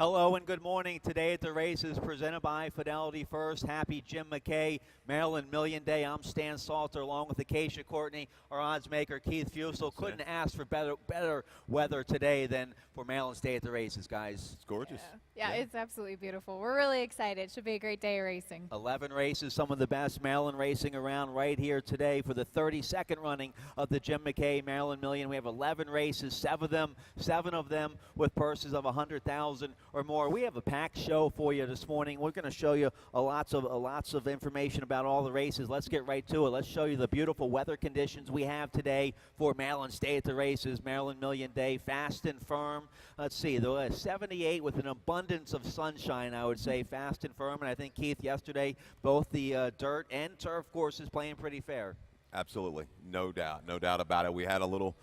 Hello and good morning. Today at the race is presented by Fidelity First. Happy Jim McKay, Maryland Million Day. I'm Stan Salter along with Acacia Courtney, our odds maker Keith Fusel. Couldn't ask for better weather today than for Maryland's Day at the races, guys. It's gorgeous. Yeah, it's absolutely beautiful. We're really excited. Should be a great day of racing. 11 races, some of the best Maryland racing around right here today for the 32nd running of the Jim McKay Maryland Million. We have 11 races, seven of them with purses of 100,000 or more. We have a packed show for you this morning. We're going to show you lots of information about all the races. Let's get right to it. Let's show you the beautiful weather conditions we have today for Maryland's Day at the Races, Maryland Million Day, fast and firm. Let's see, the 78 with an abundance of sunshine, I would say, fast and firm. And I think, Keith, yesterday, both the dirt and turf courses playing pretty fair. Absolutely, no doubt about it. We had a little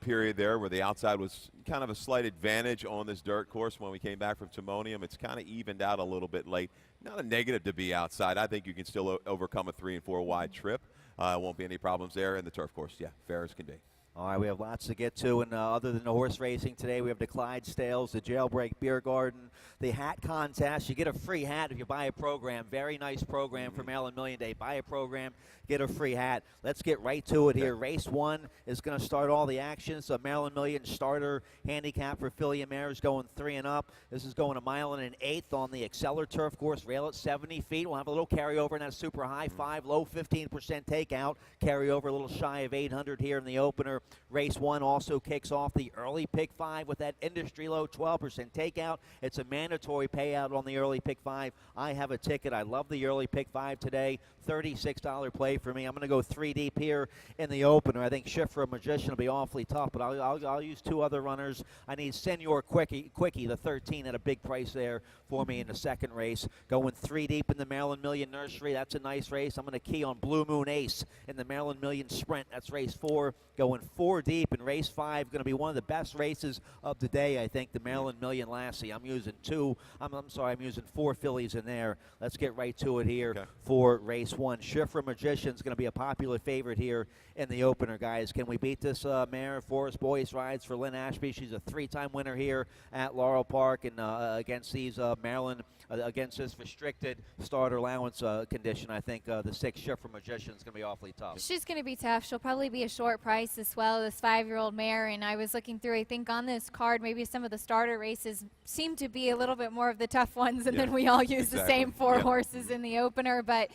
period there where the outside was kind of a slight advantage on this dirt course when we came back from Timonium. It's kind of evened out a little bit late. Not a negative to be outside. I think you can still overcome a 3 and 4 wide trip. Won't be any problems there. And the turf course, yeah, fair as can be. All right, we have lots to get to, and other than the horse racing today, we have the Clydesdales, the Jailbreak Beer Garden, the hat contest. You get a free hat if you buy a program. Very nice program for Maryland Million Day. Buy a program, get a free hat. Let's get right to it here. Race 1 is going to start all the action. So Maryland Million starter handicap for filly and mares going 3 and up. This is going 1 mile and an eighth on the Exceller turf course. Rail at 70 feet. We'll have a little carryover in that super high 5, low 15% takeout. Carryover a little shy of 800 here in the opener. Race 1 also kicks off the early pick 5 with that industry low 12% takeout. It's a mandatory payout on the early pick 5. I have a ticket. I love the early pick 5 today. $36 play for me. I'm going to go 3 deep here in the opener. I think Shifra Magician will be awfully tough, but I'll use 2 other runners. I need Senor Quickie, the 13 at a big price there for me in the second race. Going 3 deep in the Maryland Million Nursery. That's a nice race. I'm going to key on Blue Moon Ace in the Maryland Million Sprint. That's race 4. Going 4 deep in race 5. Going to be one of the best races of the day, I think, the Maryland Million Lassie. I'm using 4 fillies in there. Let's get right to it here for race 1. Shifra Magician's going to be a popular favorite here in the opener, guys. Can we beat this mare? Forest Boys rides for Lynn Ashby. She's a 3-time winner here at Laurel Park, and against these Maryland, against this restricted starter allowance condition, I think the 6 Shifra Magician is going to be awfully tough. She's going to be tough. She'll probably be a short price as well, this 5-year-old mare. And I was looking through, I think on this card, maybe some of the starter races seem to be a little bit more of the tough ones, and then we all use the same 4 horses in the opener. But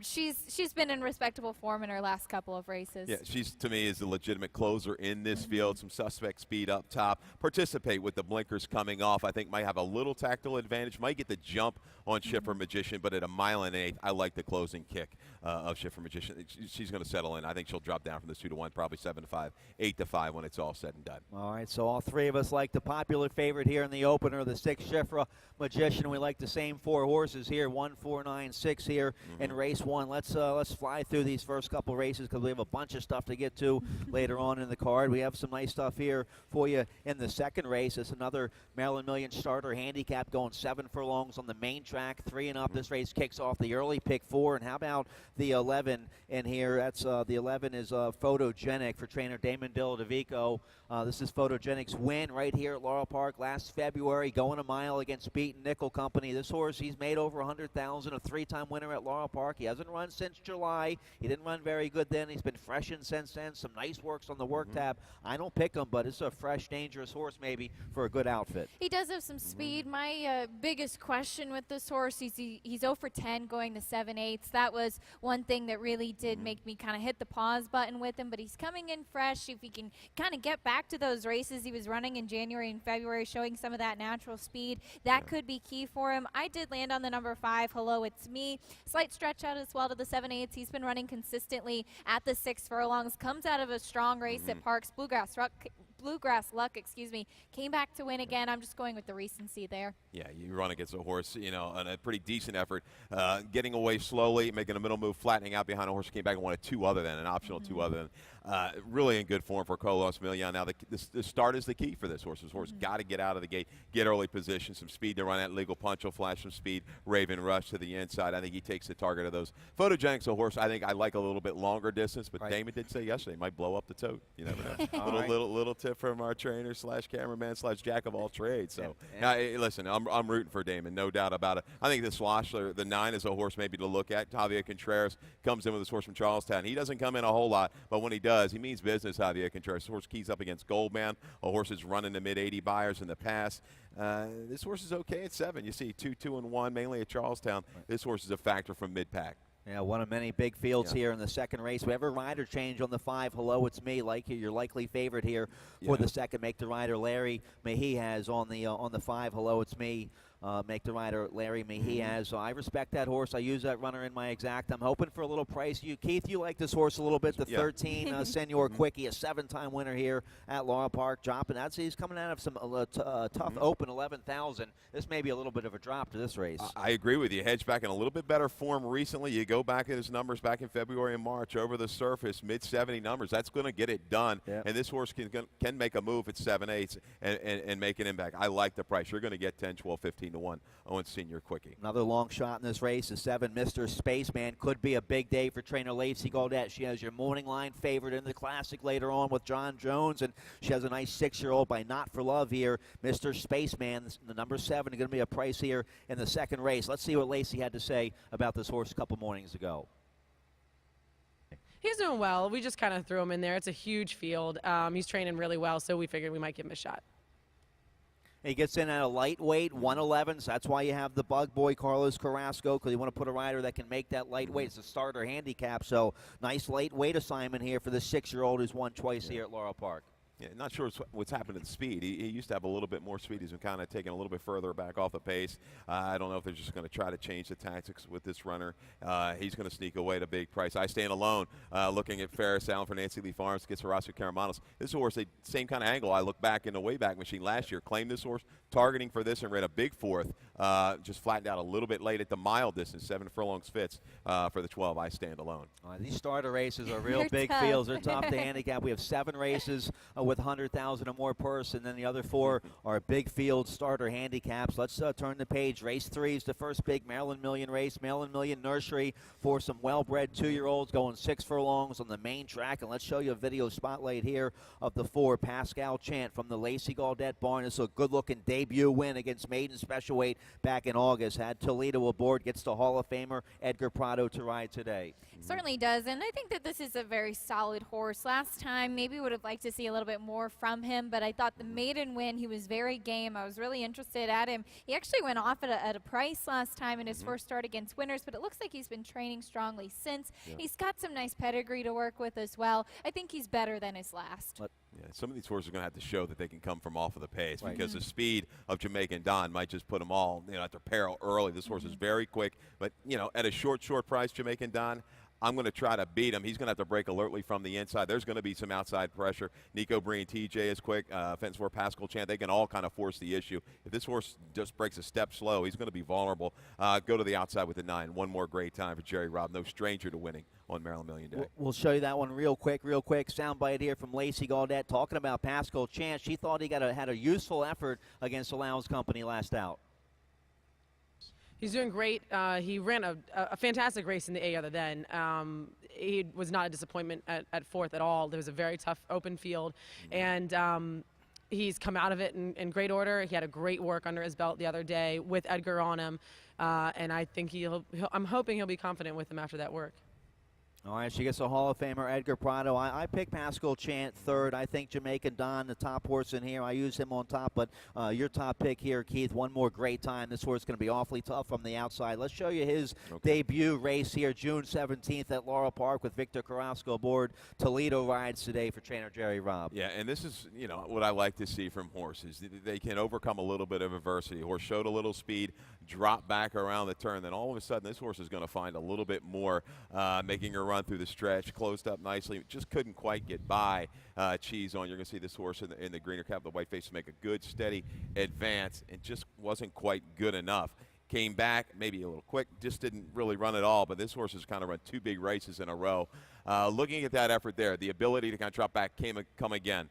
she's been in respectable form in her last couple of races. Yeah, she's, to me, is a legitimate closer in this field. Some suspect speed up top. Participate with the blinkers coming off. I think might have a little tactile advantage. Might get the jump on Shifra Magician, but at 1 mile and 1/8, I like the closing kick of Shifra Magician. She's going to settle in. I think she'll drop down from the 2-1, probably 7-5, 8-5 when it's all said and done. All right, so all 3 of us like the popular favorite here in the opener, the 6 Shifra Magician. We like the same 4 horses here, 1, 4, 9, 6 here in race 1. Let's fly through these first couple races because we have a bunch of stuff to get to later on in the card. We have some nice stuff here for you in the second race. It's another Maryland Million starter handicap going 7 furlongs on the main track, 3 and up. This race kicks off the early pick 4. And how about the 11 in here? That's the 11 is Photogenic for trainer Damon Dilladovico. This is Photogenic's win right here at Laurel Park last February, going 1 mile against Beaton Nickel Company. This horse, he's made over 100,000, a 3-time winner at Laurel Park. He hasn't run since July. He didn't run very good then. He's been freshened since then. Some nice works on the work tab. I don't pick him, but it's a fresh, dangerous horse maybe for a good outfit. He does have some speed. My biggest question with this horse, he's 0 for 10 going to 7/8. That was one thing that really did make me kind of hit the pause button with him, but he's coming in fresh. If he can kind of get back to those races he was running in January and February, showing some of that natural speed, that could be key for him. I did land on the number 5, Hello It's Me. Slight stretch out as well to the 7/8. He's been running consistently at the 6 furlongs. Comes out of a strong race at Parks. Bluegrass Luck, came back to win again. I'm just going with the recency there. Yeah, you run against a horse, on a pretty decent effort. Getting away slowly, making a middle move, flattening out behind a horse, came back and won a 2 other than, an optional 2 other than. Really in good form for Colos Million. Now, the start is the key for this horse. This horse got to get out of the gate, get early position, some speed to run at. Legal Punch will flash some speed. Raven Rush to the inside. I think he takes the target of those. Photogenic's a horse I think I like a little bit longer distance, but Damon did say yesterday might blow up the tote. You never know. Little tip. bit from our trainer slash cameraman slash jack of all trades. So, Yeah. hey, listen, I'm rooting for Damon, no doubt about it. I think this Swashler, the 9, is a horse maybe to look at. Javier Contreras comes in with this horse from Charlestown. He doesn't come in a whole lot, but when he does, he means business, Javier Contreras. This horse keys up against Goldman, a horse that's run into mid-80 buyers in the past. This horse is okay at 7. You see 2, 2, and 1, mainly at Charlestown. This horse is a factor from mid-pack. Yeah, one of many big fields here in the second race. We have a rider change on the 5. Hello, it's me. Like your likely favorite here for the second. Make the rider Larry Mahee has on the 5. Hello, it's me. Make the rider Larry Mahee has. So I respect that horse. I use that runner in my exact. I'm hoping for a little price. Keith, you like this horse a little bit. The 13 Senor Quickie, a 7-time winner here at Laurel Park. Dropping. He's coming out of some tough open 11,000. This may be a little bit of a drop to this race. I agree with you. Hedge back in a little bit better form recently. You go back at his numbers back in February and March over the surface, mid-70 numbers. That's going to get it done. Yep. And this horse can make a move at 7/8 and make an impact. I like the price. You're going to get 10, 12, 15 to 1 on Senior Quickie. Another long shot in this race is 7, Mr. Spaceman. Could be a big day for trainer Lacey Gaudette. She has your morning line favorite in the Classic later on with John Jones, and she has a nice 6-year-old by Not for Love here. Mr. Spaceman, the number 7, going to be a price here in the second race. Let's see what Lacey had to say about this horse a couple mornings ago. He's doing well. We just kind of threw him in there. It's a huge field. He's training really well, so we figured we might give him a shot. He gets in at a lightweight, 111, so that's why you have the bug boy, Carlos Carrasco, because you want to put a rider that can make that lightweight. It's a starter handicap, so nice lightweight assignment here for the 6-year-old who's won twice here at Laurel Park. Yeah, not sure what's happened to the speed. He used to have a little bit more speed. He's been kind of taking a little bit further back off the pace. I don't know if they're just going to try to change the tactics with this runner. He's going to sneak away at a big price. I stand alone looking at Ferris Allen for Nancy Lee Farms, gets Horacio Caramanos. This horse, same kind of angle. I look back in the Wayback Machine last year, claimed this horse, targeting for this and ran a big 4th. Just flattened out a little bit late at the mile distance, 7 furlongs fits for the 12. I stand alone. These starter races are real They're big tough. fields. They're tough to handicap. We have 7 races with 100,000 or more purse, and then the other 4 are big field starter handicaps. Let's turn the page. Race 3 is the first big Maryland Million race. Maryland Million Nursery for some well-bred 2-year-olds going 6 furlongs on the main track. And let's show you a video spotlight here of the 4. Pascal Chant from the Lacey Gaudette barn. It's a good-looking debut win against Maiden Special Weight back in August. Had Toledo aboard. Gets the Hall of Famer Edgar Prado to ride today. Certainly does, and I think that this is a very solid horse. Last time, maybe would have liked to see a little bit more from him, but I thought the maiden win, he was very game. I was really interested at him. He actually went off at a price last time in his first start against Winners, but it looks like he's been training strongly since. Yeah. He's got some nice pedigree to work with as well. I think he's better than his last. Yeah, some of these horses are going to have to show that they can come from off of the pace because the speed of Jamaican Don might just put them all at their peril early. This horse is very quick, but at a short price, Jamaican Don, I'm going to try to beat him. He's going to have to break alertly from the inside. There's going to be some outside pressure. Nico Breen, TJ is quick. Fence for Pascal Chant. They can all kind of force the issue. If this horse just breaks a step slow, he's going to be vulnerable. Go to the outside with the 9. One more great time for Jerry Robb. No stranger to winning on Maryland Million Day. We'll show you that one real quick. Soundbite here from Lacey Gaudette talking about Pascal Chant. She thought he had a useful effort against the Lowndes Company last out. He's doing great. He ran a fantastic race in the A other then. He was not a disappointment at 4th at all. There was a very tough open field, and he's come out of it in great order. He had a great work under his belt the other day with Edgar on him, and I think I'm hoping he'll be confident with him after that work. All right, she gets a Hall of Famer, Edgar Prado. I picked Pascal Chant 3rd. I think Jamaican Don, the top horse in here. I use him on top, but your top pick here, Keith, one more great time. This horse is going to be awfully tough from the outside. Let's show you his debut race here, June 17th at Laurel Park with Victor Carrasco aboard. Toledo rides today for trainer Jerry Robb. Yeah, and this is, what I like to see from horses. They can overcome a little bit of adversity. Horse showed a little speed, dropped back around the turn. Then all of a sudden, this horse is going to find a little bit more, making her run through the stretch, closed up nicely, just couldn't quite get by Cheese on. You're going to see this horse in the greener cap, the white face, make a good, steady advance, and just wasn't quite good enough. Came back, maybe a little quick, just didn't really run at all, but this horse has kind of run 2 big races in a row. Looking at that effort there, the ability to kind of drop back, come again.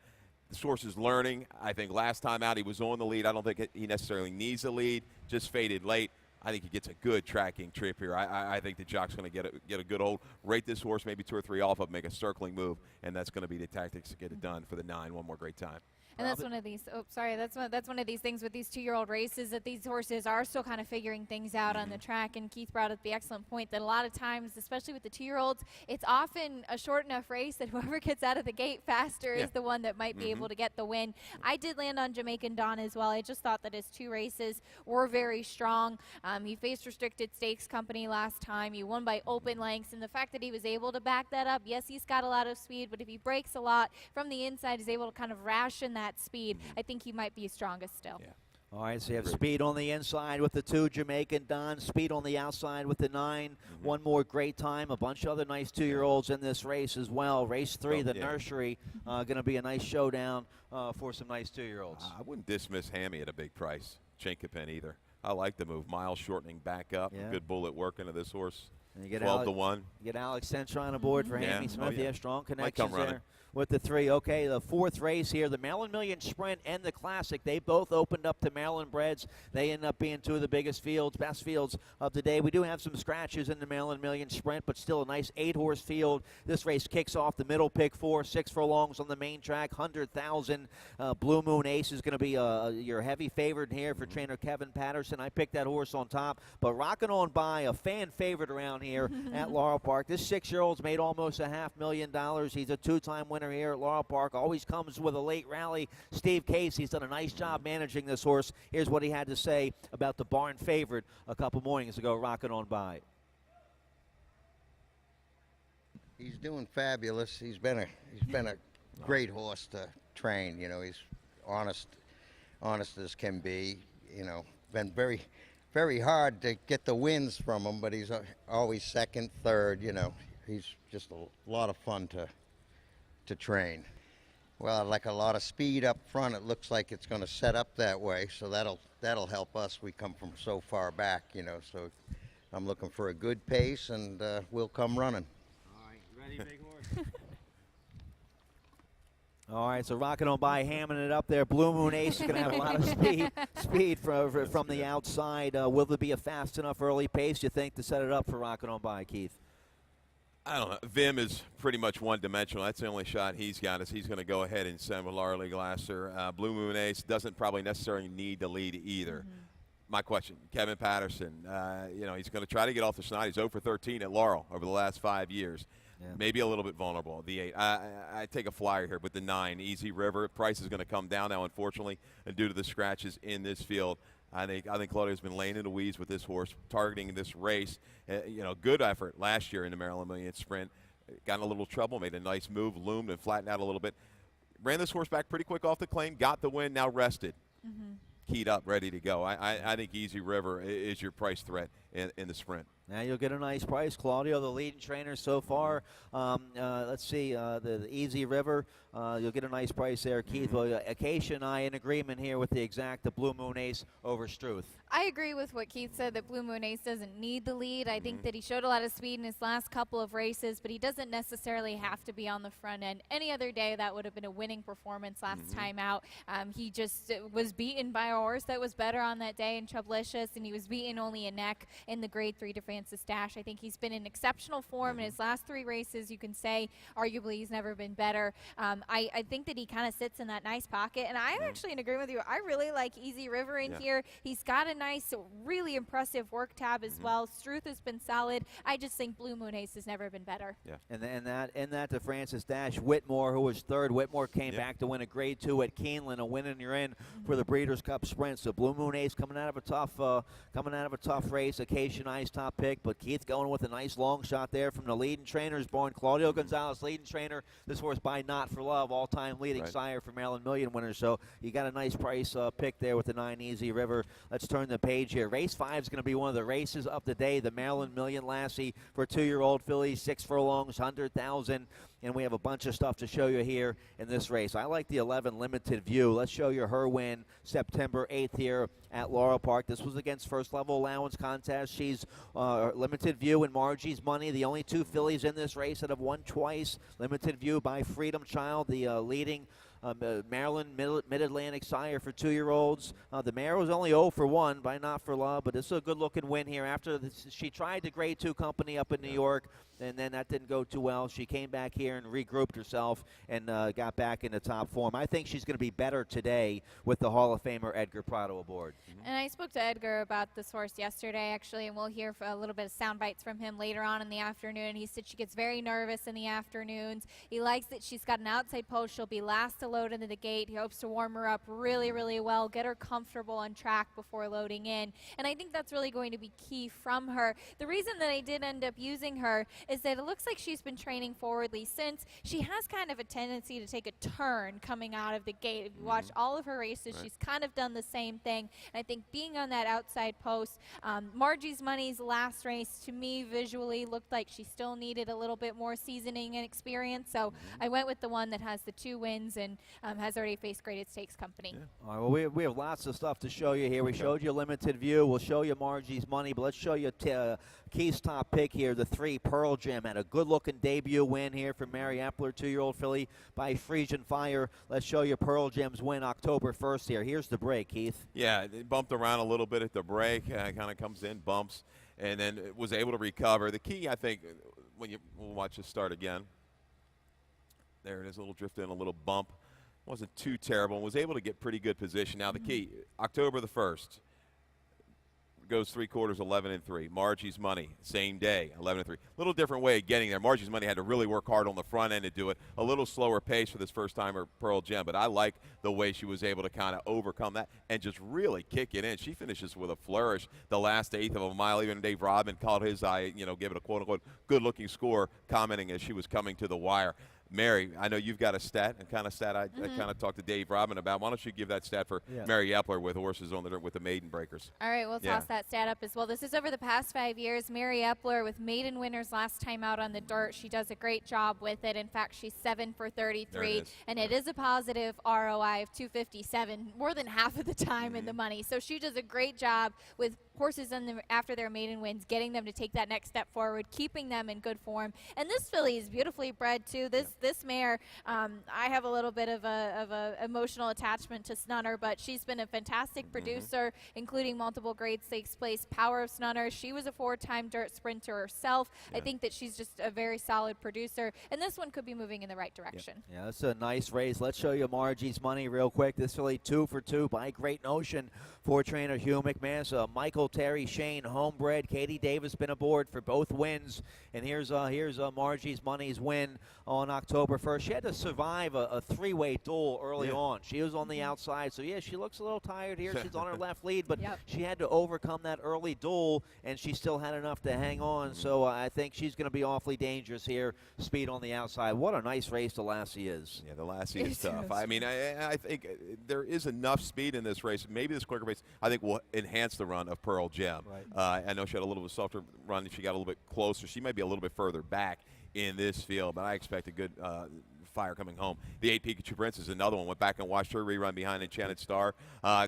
This horse is learning. I think last time out he was on the lead. I don't think he necessarily needs the lead, just faded late. I think he gets a good tracking trip here. I think the jock's going to get a good hold, rate this horse maybe 2 or 3 off of, make a circling move, and that's going to be the tactics to get it done for the 9. One more great time. And that's one of these. Oh, sorry. That's one of these things with these 2-year-old races that these horses are still kind of figuring things out on the track. And Keith brought up the excellent point that a lot of times, especially with the 2-year-olds, it's often a short enough race that whoever gets out of the gate faster is the one that might be able to get the win. I did land on Jamaican Dawn as well. I just thought that his 2 races were very strong. He faced Restricted Stakes Company last time. He won by open lengths, and the fact that he was able to back that up. Yes, he's got a lot of speed, but if he breaks a lot from the inside, he's able to kind of ration that speed. I think he might be strongest still. Yeah. All right, so you have speed on the inside with the 2, Jamaican Don, speed on the outside with the 9. One more great time. A bunch of other nice 2-year-olds in this race as well. Race 3, the Nursery, going to be a nice showdown for some nice 2-year-olds. I wouldn't dismiss Hammy at a big price. Chinkapin either. I like the move. Miles shortening back up. Yeah. Good bullet work into this horse. And you get 12 to 1. You get Alex Centron aboard for Hammy Smith. Oh, yeah. Strong Might come connections running. there with the 3. Okay, the 4th race here, the Maryland Million Sprint and the Classic. They both opened up to Maryland breds. They end up being 2 of the biggest fields, best fields of the day. We do have some scratches in the Maryland Million Sprint, but still a nice 8-horse field. This race kicks off the middle pick 4, 6 furlongs on the main track, 100,000. Blue Moon Ace is going to be your heavy favorite here for trainer Kevin Patterson. I picked that horse on top, but Rockin' On By, a fan favorite around here at Laurel Park. This 6-year-old's made almost $500,000. He's a 2-time winner here at Laurel Park. Always comes with a late rally. Steve Casey's done a nice job managing this horse. Here's what he had to say about the barn favorite a couple mornings ago, Rockin' On By. He's doing fabulous. He's been a great horse to train. You know, he's honest as can be. You know, been very hard to get the wins from him, but he's always second, third. You know, he's just a lot of fun to train. Well, like a lot of speed up front, it looks like it's going to set up that way, so that'll help us. We come from so far back, you know, so I'm looking for a good pace, and we'll come running. All right, ready, big horse? All right, so Rockin' On By, hamming it up there. Blue Moon Ace is going to have a lot of speed from the outside. Will there be a fast enough early pace, you think, to set it up for Rockin' On By, Keith? I don't know. Vim is pretty much one-dimensional. That's the only shot he's got. Is he's going to go ahead and send with Laurel Glasser. Blue Moon Ace doesn't probably necessarily need to lead either. My question, Kevin Patterson, you know, he's going to try to get off the schneid. He's 0 for 13 at Laurel over the last 5 years. Yeah. Maybe a little bit vulnerable. The 8. I take a flyer here with the 9, Easy River. Price is going to come down now, unfortunately, and due to the scratches in this field. I think Claudio's been laying in the weeds with this horse, targeting this race. You know, good effort last year in the Maryland Million Sprint. Got in a little trouble, made a nice move, loomed and flattened out a little bit. Ran this horse back pretty quick off the claim, got the win, now rested. Keyed up, ready to go. I think Easy River is your price threat in the sprint. Now you'll get a nice price. Claudio, the leading trainer so far. Let's see, the Easy River, you'll get a nice price there. Keith, Acacia and I in agreement here with the exact, the Blue Moon Ace over Struth. I agree with what Keith said, that Blue Moon Ace doesn't need the lead. I think that he showed a lot of speed in his last couple of races, but he doesn't necessarily have to be on the front end. Any other day, that would have been a winning performance last time out. He just was beaten by a horse that was better on that day in Troublicious, and he was beaten only a neck in the Grade 3 to Francis Dash. I think he's been in exceptional form in his last 3 races. You can say, arguably, he's never been better. I think that he kind of sits in that nice pocket, and I'm actually in agreement with you. I really like Easy River in here. He's got a nice, really impressive work tab as well. Struth has been solid. I just think Blue Moon Ace has never been better. Yeah. And that to Francis Dash, Whitmore, who was third. Whitmore came back to win a Grade 2 at Keeneland, a win and you're in for the Breeders' Cup Sprint. So Blue Moon Ace coming out of a tough race. Acacia Nice top pick, but Keith going with a nice long shot there from the leading trainers. Born Claudio Gonzalez, leading trainer. This horse by Not for Love, all-time leading sire for Maryland Million winners. So you got a nice price pick there with the 9 Easy River. Let's turn the page here. Race 5 is going to be one of the races of the day. The Maryland Million Lassie for 2-year-old fillies, 6 furlongs, 100,000. And we have a bunch of stuff to show you here in this race. I like the 11 Limited View. Let's show you her win September 8th here at Laurel Park. This was against First Level Allowance Contest. She's Limited View and Margie's Money, the only 2 fillies in this race that have won twice. Limited View by Freedom Child, the leading Maryland Mid-Atlantic sire for 2-year-olds. The mare was only 0 for 1 by Not for Love, but this is a good-looking win here. After she tried the Grade 2 company up in New York, and then that didn't go too well. She came back here and regrouped herself and got back into top form. I think she's going to be better today with the Hall of Famer Edgar Prado aboard. And I spoke to Edgar about this horse yesterday, actually, and we'll hear a little bit of sound bites from him later on in the afternoon. He said she gets very nervous in the afternoons. He likes that she's got an outside post. She'll be last to load into the gate. He hopes to warm her up really, really well, get her comfortable on track before loading in. And I think that's really going to be key from her. The reason that I did end up using her is that it looks like she's been training forwardly since. She has kind of a tendency to take a turn coming out of the gate. If you watch all of her races, she's kind of done the same thing. And I think being on that outside post, Margie's Money's last race to me visually looked like she still needed a little bit more seasoning and experience. So I went with the one that has the 2 wins and has already faced graded stakes company. Yeah. All right, well, we have lots of stuff to show you here. We showed you limited view. We'll show you Margie's Money, but let's show you Keith's top pick here, the 3 Pearl Gem. Had a good-looking debut win here for Mary Epler, 2-year-old filly by Frisian Fire. Let's show you Pearl Gem's win October 1st here. Here's the break, Keith. Yeah, it bumped around a little bit at the break. Kind of comes in, bumps, and then was able to recover. The key, I think, we'll watch this start again. There it is, a little drift in, a little bump. Wasn't too terrible and was able to get pretty good position. Now the key, October the 1st, goes 3/4, 11-3. Margie's Money, same day, 11-3. Little different way of getting there. Margie's Money had to really work hard on the front end to do it. A little slower pace for this first-timer Pearl Gem, but I like the way she was able to kind of overcome that and just really kick it in. She finishes with a flourish the last 1/8 of a mile. Even Dave Rodman caught his eye, gave it a quote-unquote good-looking score, commenting as she was coming to the wire. Mary, I know you've got a stat, I kind of talked to Dave Rodman about. Why don't you give that stat for Mary Epler with horses on with the maiden breakers? All right, we'll toss that stat up as well. This is over the past 5 years. Mary Epler with maiden winners last time out on the dirt. She does a great job with it. In fact, she's 7 for 33, and it is a positive ROI of 257, more than half of the time in the money. So she does a great job with horses after their maiden wins, getting them to take that next step forward, keeping them in good form. And this filly is beautifully bred too. This mare, I have a little bit of a emotional attachment to Snunner, but she's been a fantastic producer, including multiple grade stakes place. Power of Snunner. She was a 4-time dirt sprinter herself. I think that she's just a very solid producer, and this one could be moving in the right direction. Yeah, that's a nice race. Let's show you Margie's Money real quick. This filly 2 for 2 by Great Notion for trainer Hugh McManus. Michael Terry Shane, homebred. Katie Davis been aboard for both wins. And here's Margie's Money's win on October 1st. She had to survive a 3-way duel early on. She was on the outside, so she looks a little tired here. She's on her left lead, but she had to overcome that early duel, and she still had enough to hang on. So I think she's going to be awfully dangerous here. Speed on the outside. What a nice race the Lassie is. Yeah, the Lassie is tough. I mean, I think there is enough speed in this race. Maybe this quicker pace, I think, will enhance the run of Pearl Gem. Right. I know she had a little bit softer run. She got a little bit closer. She might be a little bit further back in this field, but I expect a good fire coming home. The 8 Pikachu Prince is another one. Went back and watched her rerun behind Enchanted Star.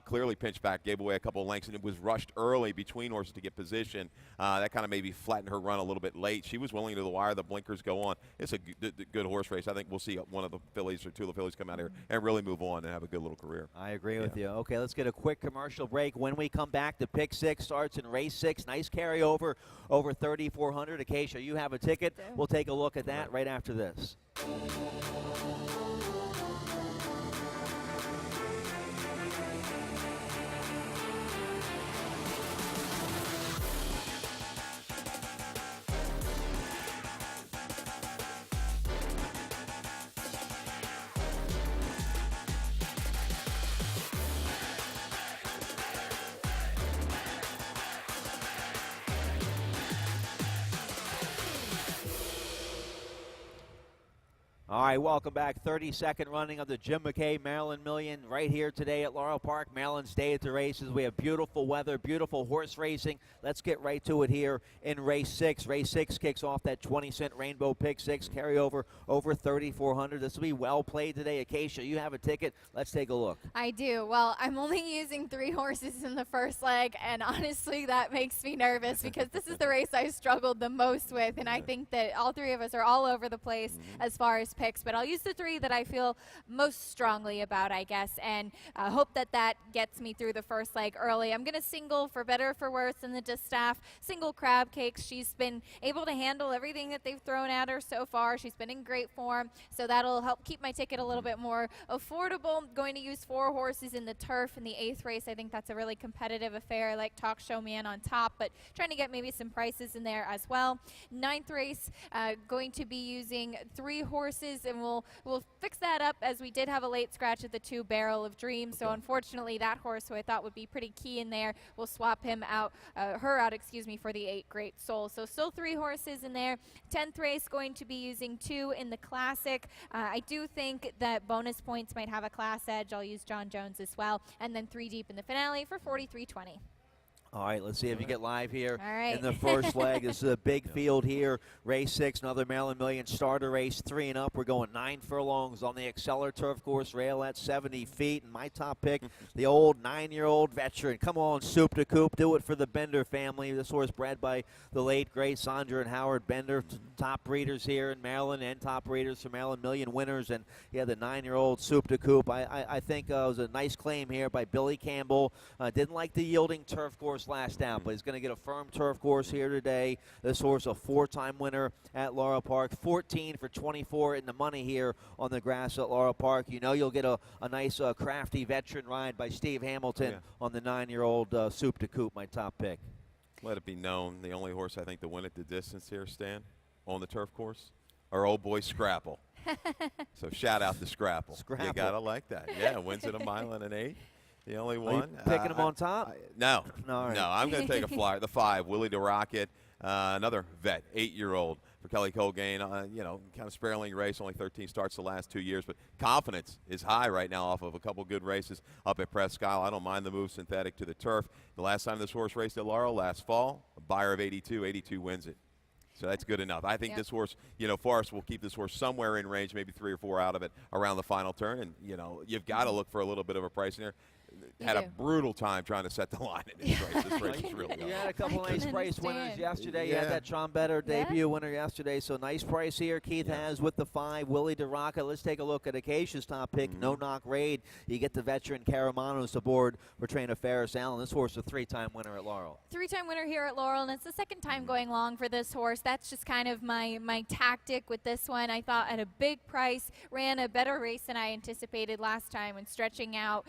Clearly pinched back, gave away a couple of lengths, and it was rushed early between horses to get position. That kind of maybe flattened her run a little bit late. She was willing to the wire. The blinkers go on. It's a good horse race. I think we'll see one of the fillies or 2 of the fillies come out here and really move on and have a good little career. I agree with you. Okay, let's get a quick commercial break. When we come back, the pick 6 starts in race 6. Nice carryover over 3,400. Acacia, you have a ticket. We'll take a look at that right after this. All right, welcome back. 32nd running of the Jim McKay Maryland Million right here today at Laurel Park. Maryland's day at the races. We have beautiful weather, beautiful horse racing. Let's get right to it here in race 6. Race 6 kicks off that 20-cent Rainbow Pick 6 carryover over 3,400. This will be well played today. Acacia, you have a ticket. Let's take a look. I do. Well, I'm only using 3 horses in the first leg, and honestly, that makes me nervous because this is the race I struggled the most with, and I think that all 3 of us are all over the place as far as picks, but I'll use the 3 that I feel most strongly about, I guess, and hope that that gets me through the first leg early. I'm going to single for better or for worse in the distaff, single Crab Cakes. She's been able to handle everything that they've thrown at her so far. She's been in great form, so that'll help keep my ticket a little bit more affordable. Going to use 4 horses in the turf in the 8th race. I think that's a really competitive affair. I like Talk Show Man on top, but trying to get maybe some prices in there as well. 9th race, going to be using 3 horses, and we'll fix that up as we did have a late scratch at the 2 Barrel of Dreams. So unfortunately, that horse who I thought would be pretty key in there, we'll swap him out, her out, excuse me, for the 8 Great Soul. So still 3 horses in there. 10th race, going to be using 2 in the Classic. I do think that bonus points might have a class edge. I'll use John Jones as well. And then 3 deep in the finale for 43.20. All right, let's see if you get live here All right. in the first leg. This is a big field here. Race 6, another Maryland Million starter race, 3 and up. We're going 9 furlongs on the Exceller Turf Course rail at 70 feet. And my top pick, the old 9-year-old veteran. Come on, Soup to Coop. Do it for the Bender family. This horse bred by the late, great Sandra and Howard Bender, top breeders here in Maryland and top breeders for Maryland Million winners. And, yeah, the 9-year-old Soup to Coop. I think it was a nice claim here by Billy Campbell. Didn't like the yielding turf course last out, but he's going to get a firm turf course here today. This horse a 4-time winner at Laurel Park, 14 for 24 in the money here on the grass at Laurel Park. You know you'll get a nice crafty veteran ride by Steve Hamilton on the 9-year-old Soup to Coop, my top pick. Let it be known, the only horse I think to win at the distance here, Stan, on the turf course, our old boy Scrapple. So shout out to Scrapple. Scrapple. You got to like that. Yeah, wins at a mile and an 8. The only Are one. you picking him on top? No. All right. No, I'm going to take a flyer. The 5, Willie DeRocket, another vet, 8-year-old for Kelly Colgane. Kind of sparingly raced, only 13 starts the last 2 years, but confidence is high right now off of a couple good races up at Presque Isle. I don't mind the move synthetic to the turf. The last time this horse raced at Laurel last fall, a buyer of 82 wins it. So that's good enough. I think this horse, Forrest will keep this horse somewhere in range, maybe 3 or 4 out of it around the final turn. And, you've got to look for a little bit of a price in there. Had a brutal time trying to set the line in this race. This race is really good. You had a couple nice price winners yesterday. You Yeah. had that Trombetter debut winner yesterday. So nice price here. Keith has with the 5, Willie DeRocket. Let's take a look at Acacia's top pick, No Knock Raid. You get the veteran Caramanos aboard for trainer Ferris Allen. This horse is a 3-time winner at Laurel. 3-time winner here at Laurel, and it's the second time going long for this horse. That's just kind of my tactic with this one. I thought at a big price, ran a better race than I anticipated last time, and stretching out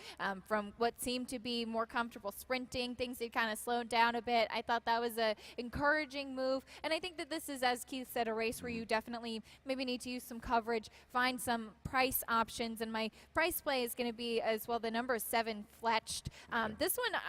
from what seemed to be more comfortable sprinting. Things had kind of slowed down a bit. I thought that was a encouraging move, and I think that this is, as Keith said, a race where you definitely maybe need to use some coverage, find some price options, and my price play is going to be as well the number 7, Fletched. This one,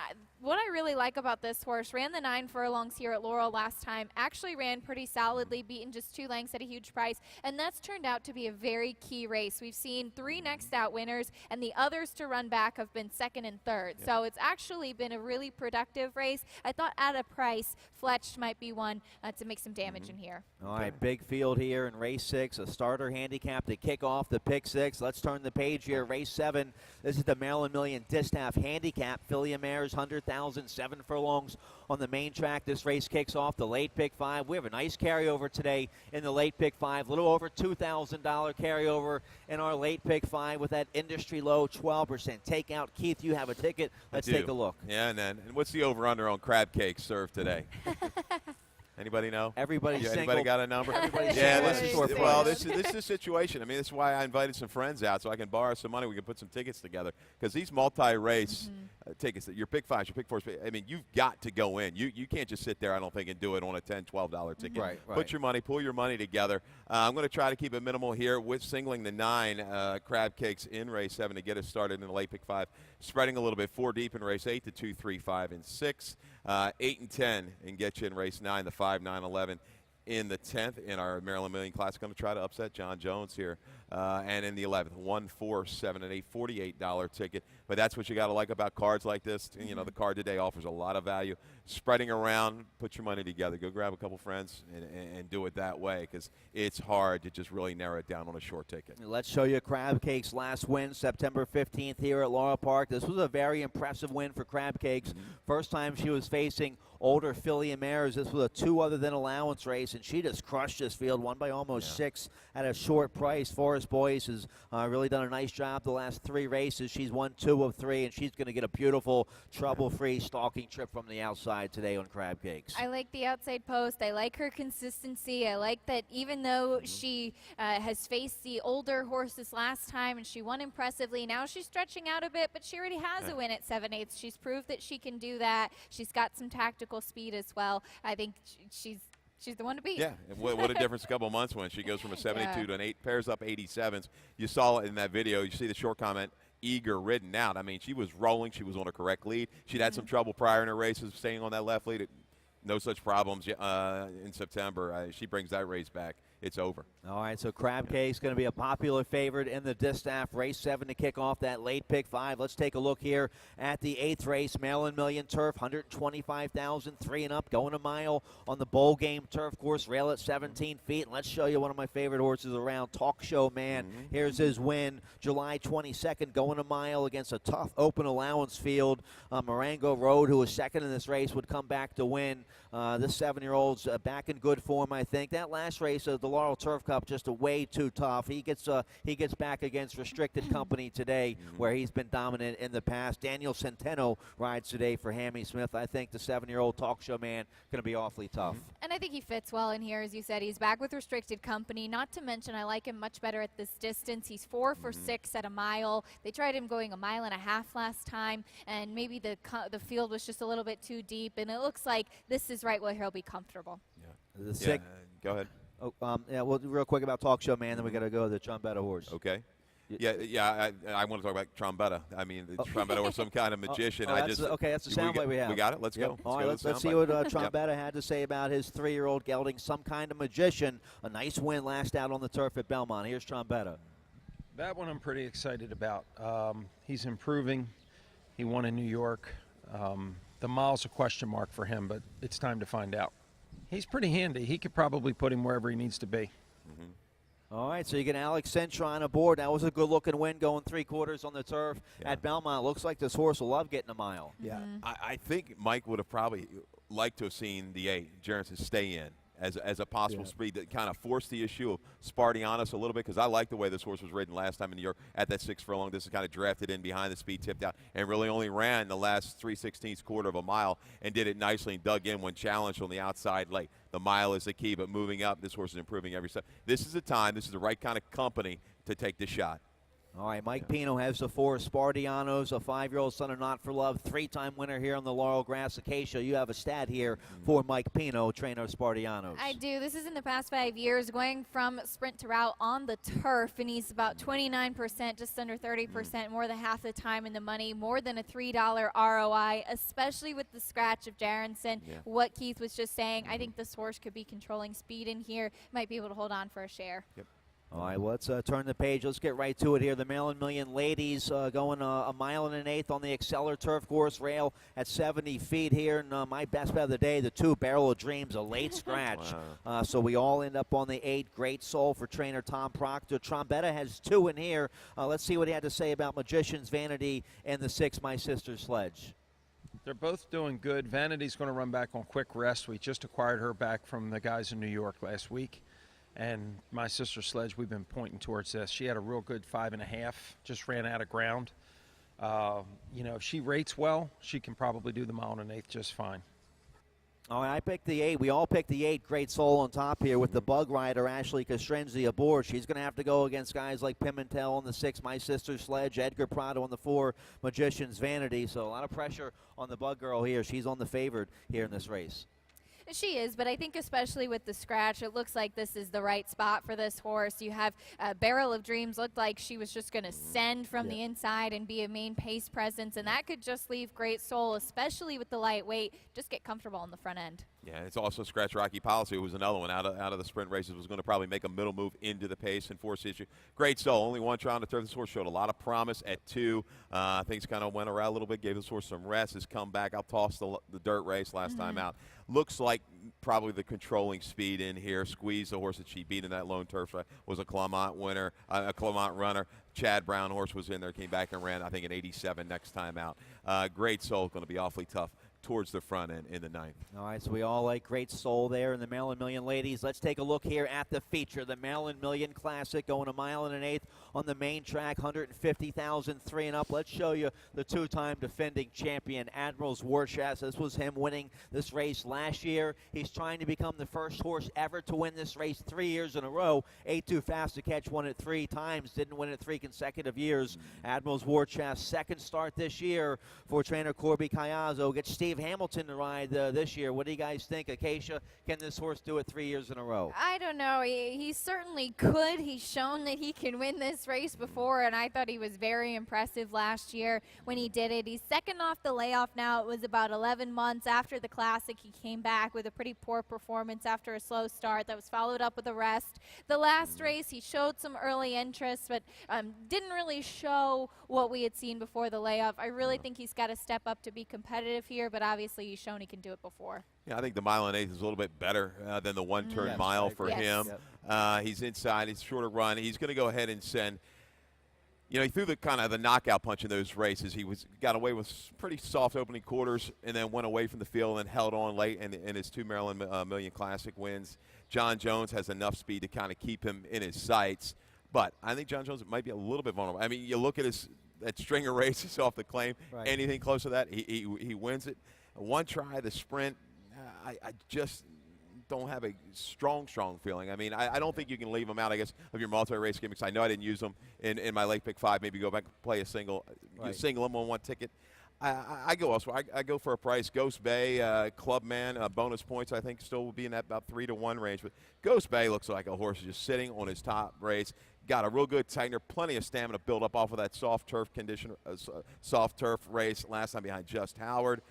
what I really like about this horse, ran the 9 furlongs here at Laurel last time, actually ran pretty solidly, beaten just 2 lengths at a huge price, and that's turned out to be a very key race. We've seen 3 next out winners, and the others to run back have been 2nd and 3rd. So it's actually been a really productive race. I thought at a price, Fletched might be one to make some damage in here. All right, big field here in race 6, a starter handicap to kick off the pick 6. Let's turn the page here. Race 7, this is the Maryland Million Distaff handicap. Filly Mares, 100,000, 7 furlongs on the main track. This race kicks off the late pick 5. We have a nice carryover today in the late pick 5, a little over $2,000 carryover in our late pick 5 with that industry low 12% takeout. Keith, you have a ticket. Let's take a look. Yeah, and what's the over-under on crab cakes served today? Anybody know? Everybody's single. Anybody got a number? Everybody's Yeah, single. this is this is a situation. I mean, this is why I invited some friends out so I can borrow some money. We can put some tickets together because these multi-race tickets, your pick 5s, your pick 4s. I mean, you've got to go in. You can't just sit there, I don't think, and do it on a $10, $12 ticket. Right. Put your money, pull your money together. I'm going to try to keep it minimal here with singling the 9 crab cakes in race 7 to get us started in the late pick 5. Spreading a little bit, 4 deep in race 8 to 2, 3, 5, and 6. 8 and 10 and get you in race 9, the 5, 9, 11 in the 10th in our Maryland Million Classic. Going to try to upset John Jones here. And in the 11th, 1, 4, 7, and 8, $48 ticket. But that's what you got to like about cards like this. You know, the card today offers a lot of value. Spreading around, put your money together. Go grab a couple friends and do it that way because it's hard to just really narrow it down on a short ticket. Let's show you Crab Cakes' last win, September 15th here at Laurel Park. This was a very impressive win for Crab Cakes. First time she was facing older filly mares. This was a 2 other than allowance race, and she just crushed this field, won by almost 6 at a short price. Forest Boys has really done a nice job the last 3 races. She's won 2 of 3, and she's going to get a beautiful, trouble-free stalking trip from the outside today on Crab Cakes. I like the outside post. I like her consistency. I like that even though she has faced the older horses last time and she won impressively, now she's stretching out a bit, but she already has a win at 7/8. She's proved that she can do that. She's got some tactical speed as well. I think she's the one to beat. Yeah, and what a difference a couple months when she goes from a 72 to an 8, pairs up 87s. You saw it in that video. You see the short comment, eager ridden out. I mean, she was rolling. She was on a correct lead. She'd had some trouble prior in her races staying on that left lead. No such problems in September. She brings that race back. It's over. All right, so Crab Cake going to be a popular favorite in the Distaff. Race 7 to kick off that late pick 5. Let's take a look here at the 8th race. Maryland Million Turf, 125,000, 3 and up, going a mile on the bowl game turf course, rail at 17 feet. And let's show you one of my favorite horses around, Talk Show Man. Here's his win, July 22nd, going a mile against a tough open allowance field. Marengo Road, who was second in this race, would come back to win. This 7-year-old's back in good form, I think. That last race, the Laurel Turf Cup, just a way too tough. He gets back against restricted company today, where he's been dominant in the past. Daniel Centeno rides today for Hammy Smith. I think the 7-year-old Talk Show Man going to be awfully tough. And I think he fits well in here, as you said. He's back with restricted company. Not to mention, I like him much better at this distance. He's 4 for 6 at a mile. They tried him going a mile and a half last time, and maybe the field was just a little bit too deep. And it looks like this is right where he'll be comfortable. Go ahead. Well, real quick about Talk Show Man, then we got to go to the Trombetta horse. Okay. I want to talk about Trombetta. I mean, Trombetta was some kind of magician. That's the soundbite we have. We got it? Let's go. All right, let's see what Trombetta had to say about his 3-year-old gelding, some kind of magician. A nice win last out on the turf at Belmont. Here's Trombetta. That one I'm pretty excited about. He's improving. He won in New York. The mile's a question mark for him, but it's time to find out. He's pretty handy. He could probably put him wherever he needs to be. All right, so you get Alex Cintron aboard. That was a good-looking win, going 3/4 on the turf at Belmont. Looks like this horse will love getting a mile. Yeah, I think Mike would have probably liked to have seen the 8, Jerrington, stay in as a possible speed that kind of forced the issue of Spartianus a little bit, because I like the way this horse was ridden last time in New York at that 6 furlong. This is kind of drafted in behind the speed, tipped out, and really only ran the last 3/16 quarter of a mile and did it nicely and dug in when challenged on the outside late. The mile is the key, but moving up, this horse is improving every step. This is the time, this is the right kind of company to take the shot. All right, Mike Pino has the 4 Spartianos, a 5-year-old son of Not for Love, 3-time winner here on the Laurel Grass Acacia. You have a stat here for Mike Pino, trainer of Spartianos. I do. This is in the past 5 years, going from sprint to route on the turf, and he's about 29%, just under 30%, more than half the time in the money, more than a $3 ROI, especially with the scratch of Jarenson. What Keith was just saying, I think this horse could be controlling speed in here, might be able to hold on for a share. All right, well, let's turn the page. Let's get right to it here. The Maryland Million ladies going a mile and an eighth on the Exceller turf course, rail at 70 feet here. And my best bet of the day, the 2 Barrel of Dreams, a late scratch. So we all end up on the 8. Great Soul for trainer Tom Proctor. Trombetta has 2 in here. Let's see what he had to say about Magician's Vanity and the 6 My Sister's Sledge. They're both doing good. Vanity's going to run back on quick rest. We just acquired her back from the guys in New York last week. And My Sister's Sledge, we've been pointing towards this. She had a real good 5.5, just ran out of ground. If she rates well, she can probably do the mile and an eighth just fine. All right, I picked the 8. We all picked the 8. Great Soul on top here with the bug rider, Ashley Castrenzi, aboard. She's going to have to go against guys like Pimentel on the 6, My Sister's Sledge, Edgar Prado on the 4, Magician's Vanity. So a lot of pressure on the bug girl here. She's on the favored here in this race. She is, but I think especially with the scratch, it looks like this is the right spot for this horse. You have Barrel of Dreams, looked like she was just going to send from the inside and be a main pace presence, and that could just leave Great Soul, especially with the lightweight, just get comfortable on the front end. Yeah, it's also Scratch Rocky Policy, who was another one out of the sprint races, was going to probably make a middle move into the pace and force issue. Great Soul, only one try on the turf. This horse showed a lot of promise at 2. Things kind of went around a little bit, gave this horse some rest, has come back. I'll toss the dirt race last time out. Looks like probably the controlling speed in here. Squeeze, the horse that she beat in that lone turf track, was a Clermont winner, a Clermont runner. Chad Brown horse was in there, came back and ran, I think, an 87 next time out. Great Soul, going to be awfully tough. towards the front end in the 9th. All right, so we all like great soul there in the Maryland Million ladies. Let's take a look here at the feature, the Maryland Million Classic, going a mile and an eighth on the main track, 150,000 3 and up. Let's show you the two-time defending champion, Admiral's War Chest. This was him winning this race last year. He's trying to become the first horse ever to win this race 3 years in a row. 8 Too Fast to Catch won it 3 times, didn't win it 3 consecutive years. Admiral's War Chest, second start this year for trainer Corby Caiazzo. Gets Steve Hamilton to ride this year. What do you guys think? Acacia, can this horse do it 3 years in a row? I don't know. He certainly could. He's shown that he can win this race before, and I thought he was very impressive last year when he did it. He's second off the layoff now. It was about 11 months after the Classic. He came back with a pretty poor performance after a slow start that was followed up with a rest. The last race, he showed some early interest, but didn't really show what we had seen before the layoff. I really think he's got to step up to be competitive here, but obviously he's shown he can do it before. Yeah, I think the mile and eighth is a little bit better than the one-turn Yes, mile I for agree. him. He's inside. He's shorter run. He's going to go ahead and send. You know, he threw the kind of the knockout punch in those races. He got away with pretty soft opening quarters and then went away from the field and held on late in his 2 Maryland Million Classic wins. John Jones has enough speed to kind of keep him in his sights. But I think John Jones might be a little bit vulnerable. I mean, you look at that string of races off the claim. Right. Anything close to that, he wins it. One try, the sprint, I just don't have a strong feeling. I mean, I don't think you can leave him out, I guess, of your multi-race gimmicks. I know I didn't use them in my late pick 5. Maybe go back and play a single him on one ticket. I go elsewhere. I go for a price. Ghost Bay, Clubman, bonus points, I think, still will be in that about 3-1 range. But Ghost Bay looks like a horse just sitting on his top race. Got a real good tightener, plenty of stamina built up off of that soft turf race last time behind Just Howard.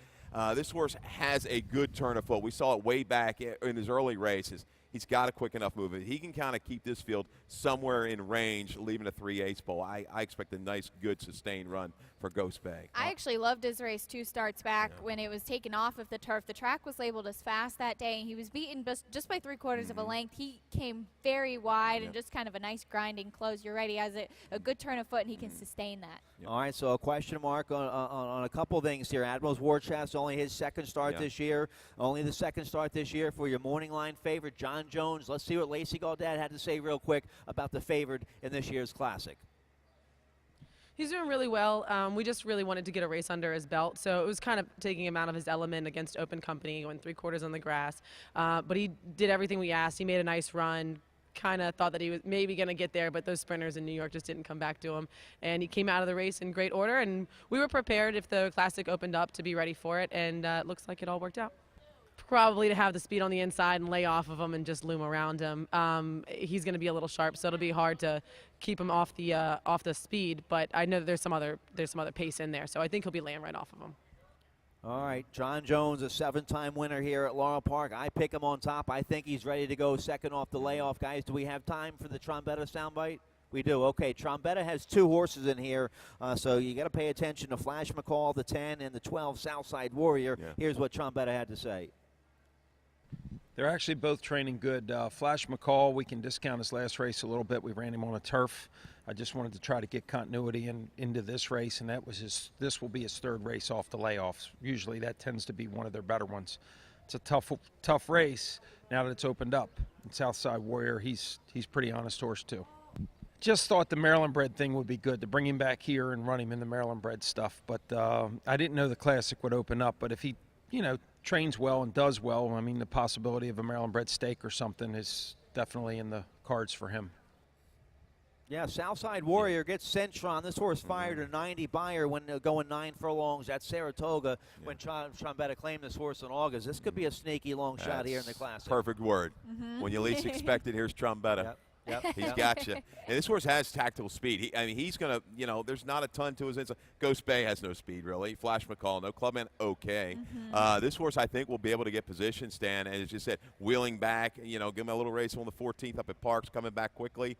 This horse has a good turn of foot. We saw it way back in his early races. He's got a quick enough movement. He can kind of keep this field somewhere in range, leaving a 3/8 pole. I expect a nice, good, sustained run for Ghost Bay. I actually loved his race 2 starts back when it was taken off of the turf. The track was labeled as fast that day, and he was beaten just by 3/4 of a length. He came very wide and just kind of a nice grinding close. You're right, he has a good turn of foot, and he can sustain that. All right, so a question mark on a couple things here. Admiral's War Chest, only his second start this year. Only the second start this year for your morning line favorite, John Jones. Let's see what Lacey Gaudet had to say real quick about the favorite in this year's Classic. He's doing really well. We just really wanted to get a race under his belt, so it was kind of taking him out of his element against open company, going 3/4 on the grass. But he did everything we asked. He made a nice run. Kind of thought that he was maybe going to get there, but those sprinters in New York just didn't come back to him. And he came out of the race in great order, and we were prepared if the Classic opened up to be ready for it, and it looks like it all worked out. Probably to have the speed on the inside and lay off of him and just loom around him. He's going to be a little sharp, so it'll be hard to keep him off the speed. But I know that there's some other pace in there, so I think he'll be laying right off of him. All right, John Jones, a 7-time winner here at Laurel Park. I pick him on top. I think he's ready to go second off the layoff. Guys, do we have time for the Trombetta soundbite? We do. Okay, Trombetta has 2 horses in here, so you got to pay attention to Flash McCall, the 10, and the 12, Southside Warrior. Yeah. Here's what Trombetta had to say. They're actually both training good. Flash McCall, we can discount his last race a little bit. We ran him on a turf. I just wanted to try to get continuity into this race, and this will be his 3rd race off the layoffs. Usually that tends to be one of their better ones. It's a tough race now that it's opened up. And Southside Warrior, he's pretty honest horse too. Just thought the Maryland bred thing would be good to bring him back here and run him in the Maryland bred stuff. But I didn't know the Classic would open up. But if he, trains well and does well, I mean, the possibility of a Maryland bred stake or something is definitely in the cards for him. Yeah, Southside Warrior gets Centron. This horse fired a 90 buyer when going 9 furlongs at Saratoga when Trombetta claimed this horse in August. This could be a sneaky long shot here in the Classic. Perfect word. When you least expect it, here's Trombetta. Yep. He's got you. And this horse has tactical speed. He's going to, there's not a ton to his inside. Ghost Bay has no speed, really. Flash McCall, no. Clubman, okay. This horse, I think, will be able to get position, Stan. And as you said, wheeling back, give him a little race on the 14th up at Parks, coming back quickly.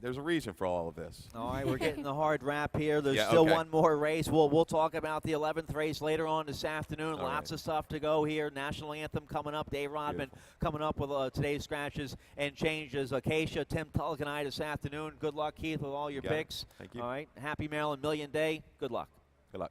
There's a reason for all of this. All right, we're getting the hard wrap here. There's still one more race. We'll talk about the 11th race later on this afternoon. Lots of stuff to go here. National Anthem coming up. Dave Rodman coming up with today's scratches and changes. Acacia, Tim Tulloch and I this afternoon. Good luck, Keith, with all your picks. Thank you. All right, happy Maryland Million Day. Good luck. Good luck.